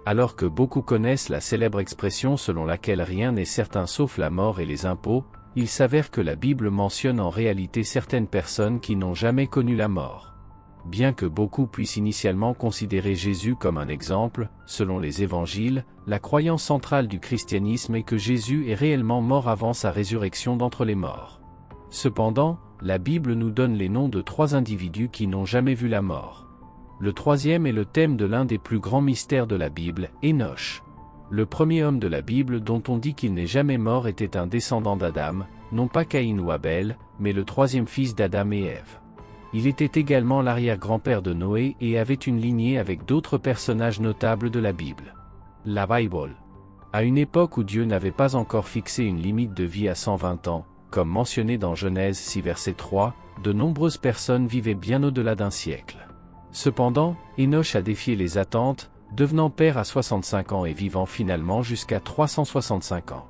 Alors que beaucoup connaissent la célèbre expression selon laquelle rien n'est certain sauf la mort et les impôts, il s'avère que la Bible mentionne en réalité certaines personnes qui n'ont jamais connu la mort. Bien que beaucoup puissent initialement considérer Jésus comme un exemple, selon les évangiles, la croyance centrale du christianisme est que Jésus est réellement mort avant sa résurrection d'entre les morts. Cependant, la Bible nous donne les noms de 3 individus qui n'ont jamais vu la mort. Le troisième est le thème de l'un des plus grands mystères de la Bible, Enoch. Le premier homme de la Bible dont on dit qu'il n'est jamais mort était un descendant d'Adam, non pas Caïn ou Abel, mais le 3e fils d'Adam et Ève. Il était également l'arrière-grand-père de Noé et avait une lignée avec d'autres personnages notables de la Bible. La Bible. À une époque où Dieu n'avait pas encore fixé une limite de vie à 120 ans, comme mentionné dans Genèse 6 verset 3, de nombreuses personnes vivaient bien au-delà d'un siècle. Cependant, Enoch a défié les attentes, devenant père à 65 ans et vivant finalement jusqu'à 365 ans.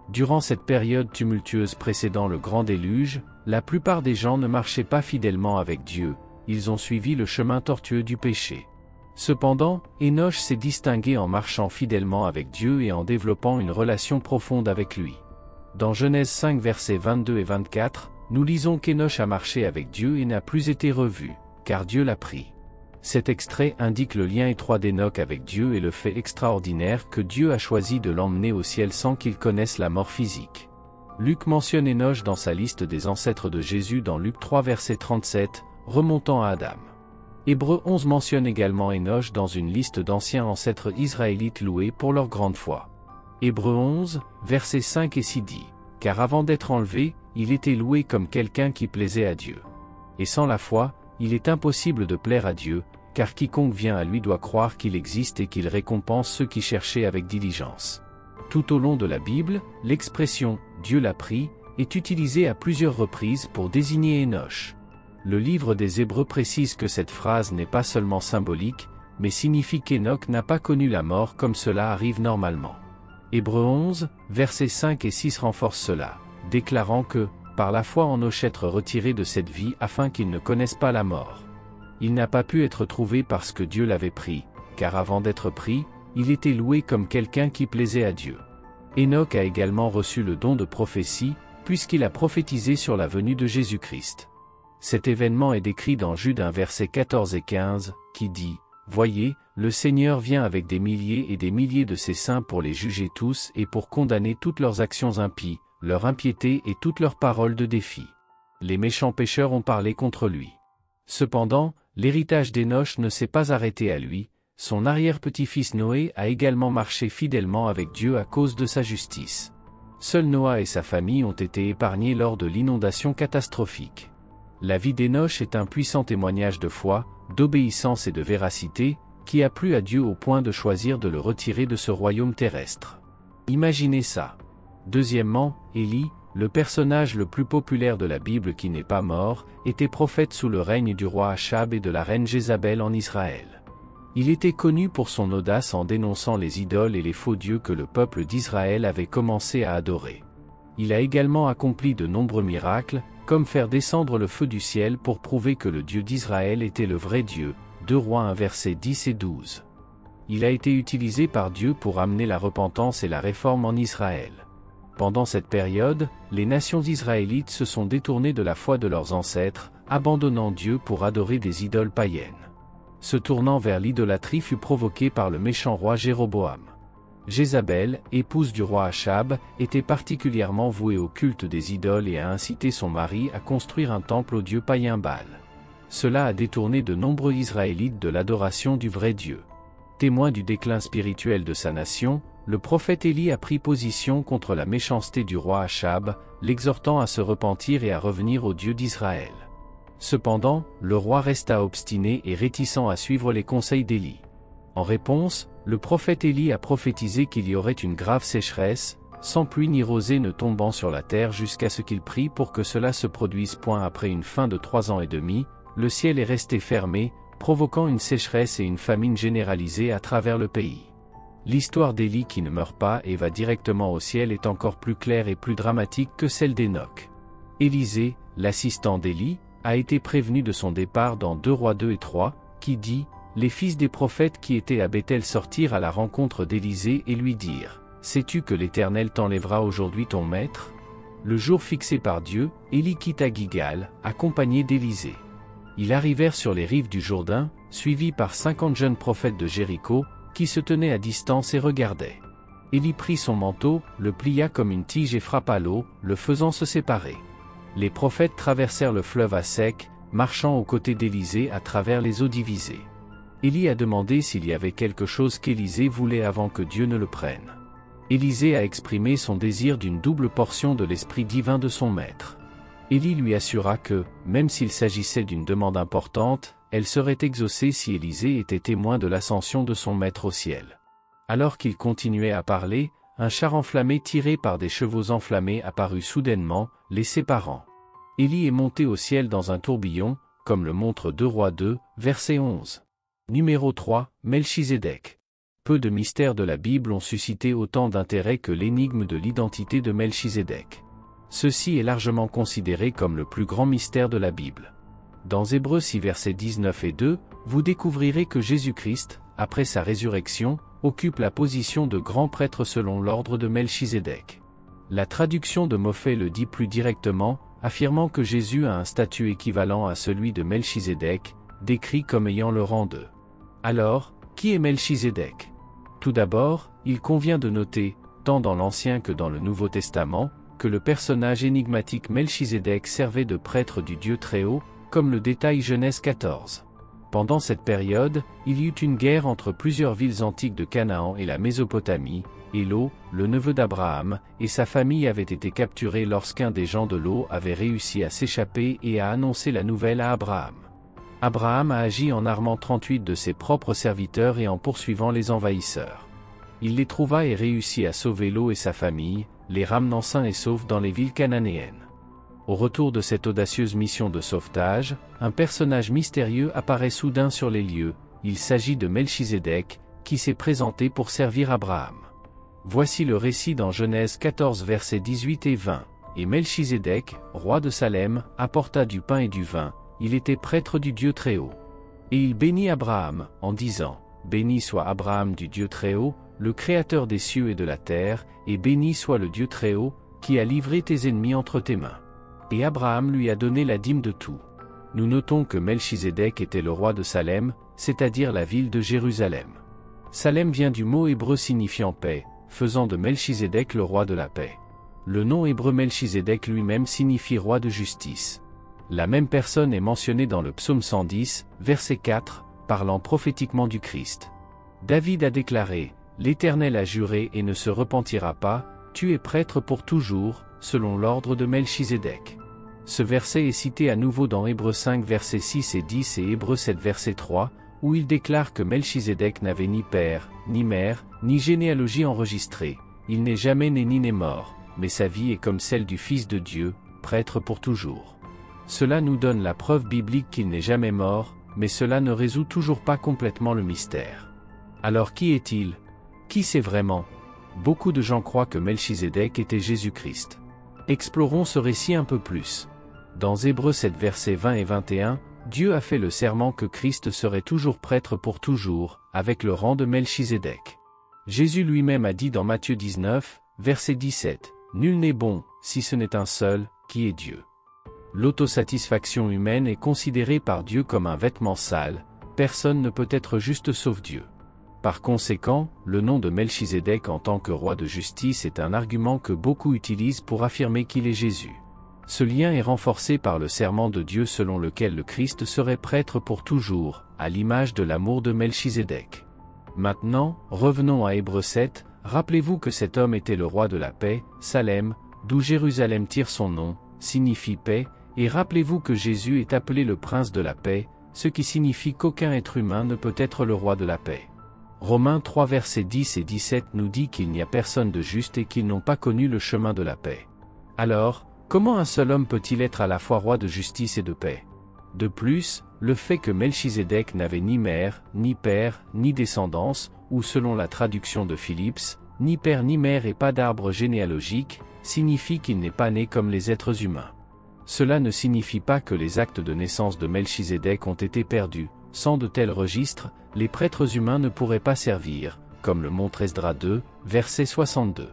Durant cette période tumultueuse précédant le grand déluge, la plupart des gens ne marchaient pas fidèlement avec Dieu, ils ont suivi le chemin tortueux du péché. Cependant, Enoch s'est distingué en marchant fidèlement avec Dieu et en développant une relation profonde avec lui. Dans Genèse 5 versets 22 et 24, nous lisons qu'Enoch a marché avec Dieu et n'a plus été revu, car Dieu l'a pris. Cet extrait indique le lien étroit d'Enoch avec Dieu et le fait extraordinaire que Dieu a choisi de l'emmener au ciel sans qu'il connaisse la mort physique. Luc mentionne Enoch dans sa liste des ancêtres de Jésus dans Luc 3 verset 37, remontant à Adam. Hébreux 11 mentionne également Enoch dans une liste d'anciens ancêtres israélites loués pour leur grande foi. Hébreux 11, versets 5 et 6 dit, « Car avant d'être enlevé, il était loué comme quelqu'un qui plaisait à Dieu. Et sans la foi, il est impossible de plaire à Dieu, car quiconque vient à lui doit croire qu'il existe et qu'il récompense ceux qui cherchaient avec diligence. » Tout au long de la Bible, l'expression « Dieu l'a pris » est utilisée à plusieurs reprises pour désigner Enoch. Le livre des Hébreux précise que cette phrase n'est pas seulement symbolique, mais signifie qu'Enoch n'a pas connu la mort comme cela arrive normalement. Hébreux 11, versets 5 et 6 renforcent cela, déclarant que, par la foi en Enoch être retiré de cette vie afin qu'il ne connaisse pas la mort. Il n'a pas pu être trouvé parce que Dieu l'avait pris, car avant d'être pris, il était loué comme quelqu'un qui plaisait à Dieu. Enoch a également reçu le don de prophétie, puisqu'il a prophétisé sur la venue de Jésus-Christ. Cet événement est décrit dans Jude 1 versets 14 et 15, qui dit « Voyez, le Seigneur vient avec des milliers et des milliers de ses saints pour les juger tous et pour condamner toutes leurs actions impies, leur impiété et toutes leurs paroles de défi. Les méchants pécheurs ont parlé contre lui. » Cependant, l'héritage d'Enoch ne s'est pas arrêté à lui, son arrière-petit-fils Noé a également marché fidèlement avec Dieu à cause de sa justice. Seul Noah et sa famille ont été épargnés lors de l'inondation catastrophique. La vie d'Enoch est un puissant témoignage de foi, d'obéissance et de véracité, qui a plu à Dieu au point de choisir de le retirer de ce royaume terrestre. Imaginez ça. Deuxièmement, Élie, le personnage le plus populaire de la Bible qui n'est pas mort, était prophète sous le règne du roi Achab et de la reine Jézabel en Israël. Il était connu pour son audace en dénonçant les idoles et les faux dieux que le peuple d'Israël avait commencé à adorer. Il a également accompli de nombreux miracles, comme faire descendre le feu du ciel pour prouver que le Dieu d'Israël était le vrai Dieu, 2 Rois 1 versets 10 et 12. Il a été utilisé par Dieu pour amener la repentance et la réforme en Israël. Pendant cette période, les nations israélites se sont détournées de la foi de leurs ancêtres, abandonnant Dieu pour adorer des idoles païennes. Ce tournant vers l'idolâtrie fut provoqué par le méchant roi Jéroboam. Jézabel, épouse du roi Achab, était particulièrement vouée au culte des idoles et a incité son mari à construire un temple au dieu païen Baal. Cela a détourné de nombreux Israélites de l'adoration du vrai Dieu. Témoin du déclin spirituel de sa nation, le prophète Élie a pris position contre la méchanceté du roi Achab, l'exhortant à se repentir et à revenir au Dieu d'Israël. Cependant, le roi resta obstiné et réticent à suivre les conseils d'Élie. En réponse, le prophète Élie a prophétisé qu'il y aurait une grave sécheresse, sans pluie ni rosée ne tombant sur la terre jusqu'à ce qu'il prie pour que cela se produise. Après une fin de 3 ans et demi, le ciel est resté fermé, provoquant une sécheresse et une famine généralisée à travers le pays. L'histoire d'Élie qui ne meurt pas et va directement au ciel est encore plus claire et plus dramatique que celle d'Enoch. Élisée, l'assistant d'Élie, a été prévenu de son départ dans 2 Rois 2 et 3, qui dit « les fils des prophètes qui étaient à Béthel sortirent à la rencontre d'Élisée et lui dirent, « Sais-tu que l'Éternel t'enlèvera aujourd'hui ton maître ?» Le jour fixé par Dieu, Élie quitta Gilgal, accompagné d'Élisée. Ils arrivèrent sur les rives du Jourdain, suivis par 50 jeunes prophètes de Jéricho, qui se tenaient à distance et regardaient. Élie prit son manteau, le plia comme une tige et frappa l'eau, le faisant se séparer. Les prophètes traversèrent le fleuve à sec, marchant aux côtés d'Élisée à travers les eaux divisées. Élie a demandé s'il y avait quelque chose qu'Élisée voulait avant que Dieu ne le prenne. Élisée a exprimé son désir d'une double portion de l'esprit divin de son maître. Élie lui assura que, même s'il s'agissait d'une demande importante, elle serait exaucée si Élisée était témoin de l'ascension de son maître au ciel. Alors qu'il continuait à parler, un char enflammé tiré par des chevaux enflammés apparut soudainement, les séparant. Élie est monté au ciel dans un tourbillon, comme le montre 2 Rois 2, verset 11. Numéro 3, Melchizedek. Peu de mystères de la Bible ont suscité autant d'intérêt que l'énigme de l'identité de Melchizedek. Ceci est largement considéré comme le plus grand mystère de la Bible. Dans Hébreux 6 versets 19 et 2, vous découvrirez que Jésus-Christ, après sa résurrection, occupe la position de grand prêtre selon l'ordre de Melchizedek. La traduction de Moffat le dit plus directement, affirmant que Jésus a un statut équivalent à celui de Melchizedek, décrit comme ayant le rang de. Alors, qui est Melchizedek ? Tout d'abord, il convient de noter, tant dans l'Ancien que dans le Nouveau Testament, que le personnage énigmatique Melchizedek servait de prêtre du Dieu Très-Haut, comme le détaille Genèse 14. Pendant cette période, il y eut une guerre entre plusieurs villes antiques de Canaan et la Mésopotamie, et Lot, le neveu d'Abraham, et sa famille avaient été capturés lorsqu'un des gens de Lot avait réussi à s'échapper et à annoncer la nouvelle à Abraham. Abraham a agi en armant 38 de ses propres serviteurs et en poursuivant les envahisseurs. Il les trouva et réussit à sauver Lot et sa famille, les ramenant sains et saufs dans les villes cananéennes. Au retour de cette audacieuse mission de sauvetage, un personnage mystérieux apparaît soudain sur les lieux, il s'agit de Melchizedek, qui s'est présenté pour servir Abraham. Voici le récit dans Genèse 14 versets 18 et 20. Et Melchizedek, roi de Salem, apporta du pain et du vin, il était prêtre du Dieu Très-Haut. Et il bénit Abraham, en disant, « Béni soit Abraham du Dieu Très-Haut, le Créateur des cieux et de la terre, et béni soit le Dieu Très-Haut, qui a livré tes ennemis entre tes mains. » Et Abraham lui a donné la dîme de tout. Nous notons que Melchizedek était le roi de Salem, c'est-à-dire la ville de Jérusalem. Salem vient du mot hébreu signifiant paix, faisant de Melchizedek le roi de la paix. Le nom hébreu Melchizedek lui-même signifie roi de justice. La même personne est mentionnée dans le psaume 110, verset 4, parlant prophétiquement du Christ. David a déclaré, « L'Éternel a juré et ne se repentira pas, tu es prêtre pour toujours, selon l'ordre de Melchizedek. » Ce verset est cité à nouveau dans Hébreux 5 versets 6 et 10 et Hébreux 7 verset 3, où il déclare que Melchizedek n'avait ni père, ni mère, ni généalogie enregistrée, il n'est jamais né ni n'est mort, mais sa vie est comme celle du Fils de Dieu, prêtre pour toujours. Cela nous donne la preuve biblique qu'il n'est jamais mort, mais cela ne résout toujours pas complètement le mystère. Alors qui est-il ? Qui c'est vraiment ? Beaucoup de gens croient que Melchizedek était Jésus-Christ. Explorons ce récit un peu plus. Dans Hébreux 7 versets 20 et 21, Dieu a fait le serment que Christ serait toujours prêtre pour toujours, avec le rang de Melchizedek. Jésus lui-même a dit dans Matthieu 19, verset 17, « Nul n'est bon, si ce n'est un seul, qui est Dieu. » L'autosatisfaction humaine est considérée par Dieu comme un vêtement sale, personne ne peut être juste sauf Dieu. Par conséquent, le nom de Melchizedek en tant que roi de justice est un argument que beaucoup utilisent pour affirmer qu'il est Jésus. Ce lien est renforcé par le serment de Dieu selon lequel le Christ serait prêtre pour toujours, à l'image de l'amour de Melchizedek. Maintenant, revenons à Hébreux 7, rappelez-vous que cet homme était le roi de la paix, Salem, d'où Jérusalem tire son nom, signifie paix, et rappelez-vous que Jésus est appelé le prince de la paix, ce qui signifie qu'aucun être humain ne peut être le roi de la paix. Romains 3 versets 10 et 17 nous dit qu'il n'y a personne de juste et qu'ils n'ont pas connu le chemin de la paix. Alors, comment un seul homme peut-il être à la fois roi de justice et de paix ? De plus, le fait que Melchizedek n'avait ni mère, ni père, ni descendance, ou selon la traduction de Phillips, ni père ni mère et pas d'arbre généalogique, signifie qu'il n'est pas né comme les êtres humains. Cela ne signifie pas que les actes de naissance de Melchizedek ont été perdus, Sans de tels registres, les prêtres humains ne pourraient pas servir, comme le montre Esdras 2, verset 62.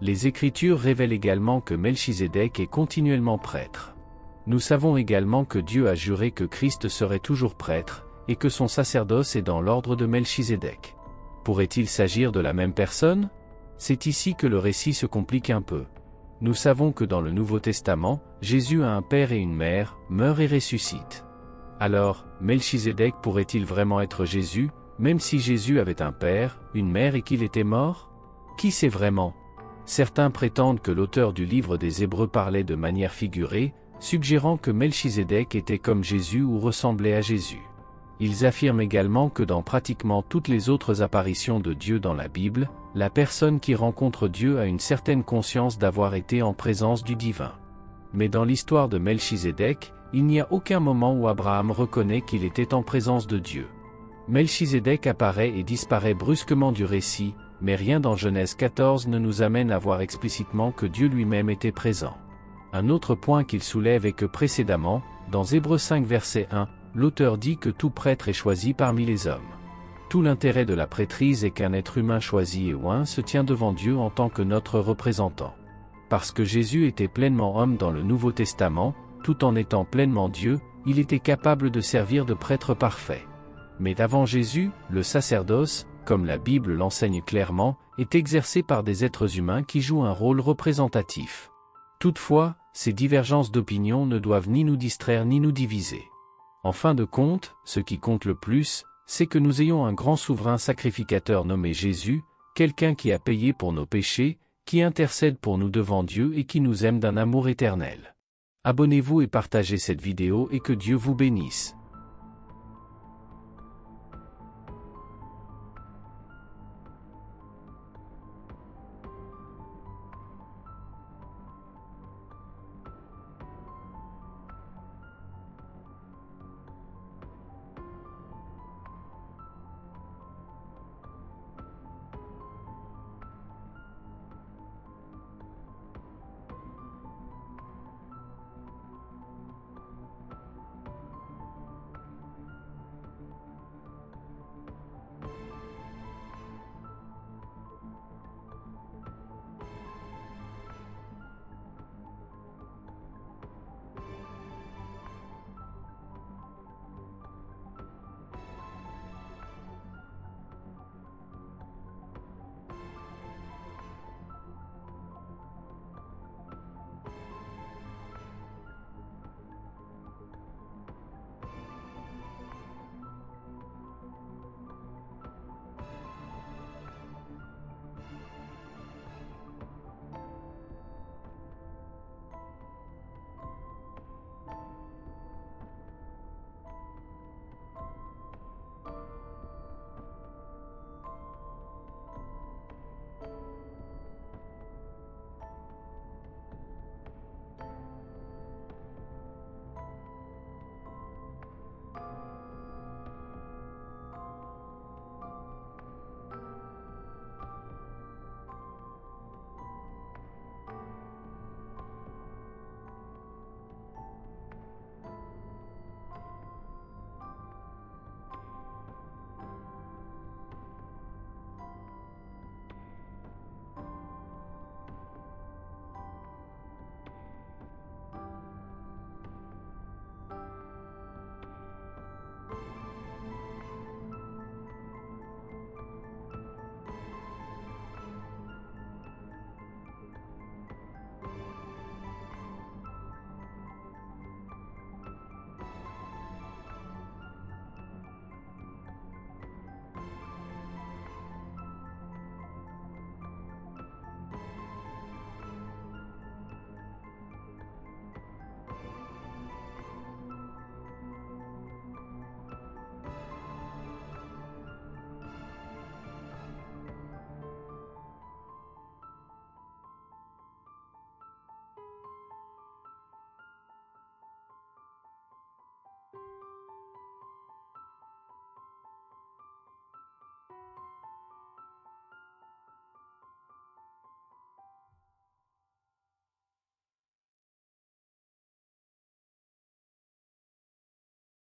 Les Écritures révèlent également que Melchizedek est continuellement prêtre. Nous savons également que Dieu a juré que Christ serait toujours prêtre, et que son sacerdoce est dans l'ordre de Melchizedek. Pourrait-il s'agir de la même personne? C'est ici que le récit se complique un peu. Nous savons que dans le Nouveau Testament, Jésus a un père et une mère, meurt et ressuscite. Alors, Melchizedek pourrait-il vraiment être Jésus, même si Jésus avait un père, une mère et qu'il était mort? Qui sait vraiment? Certains prétendent que l'auteur du livre des Hébreux parlait de manière figurée, suggérant que Melchizedek était comme Jésus ou ressemblait à Jésus. Ils affirment également que dans pratiquement toutes les autres apparitions de Dieu dans la Bible, la personne qui rencontre Dieu a une certaine conscience d'avoir été en présence du divin. Mais dans l'histoire de Melchizedek, il n'y a aucun moment où Abraham reconnaît qu'il était en présence de Dieu. Melchizedek apparaît et disparaît brusquement du récit, mais rien dans Genèse 14 ne nous amène à voir explicitement que Dieu lui-même était présent. Un autre point qu'il soulève est que précédemment, dans Hébreux 5 verset 1, l'auteur dit que tout prêtre est choisi parmi les hommes. Tout l'intérêt de la prêtrise est qu'un être humain choisi et oint se tient devant Dieu en tant que notre représentant. Parce que Jésus était pleinement homme dans le Nouveau Testament, tout en étant pleinement Dieu, il était capable de servir de prêtre parfait. Mais avant Jésus, le sacerdoce, comme la Bible l'enseigne clairement, est exercé par des êtres humains qui jouent un rôle représentatif. Toutefois, ces divergences d'opinion ne doivent ni nous distraire ni nous diviser. En fin de compte, ce qui compte le plus, c'est que nous ayons un grand souverain sacrificateur nommé Jésus, quelqu'un qui a payé pour nos péchés, qui intercède pour nous devant Dieu et qui nous aime d'un amour éternel. Abonnez-vous et partagez cette vidéo et que Dieu vous bénisse.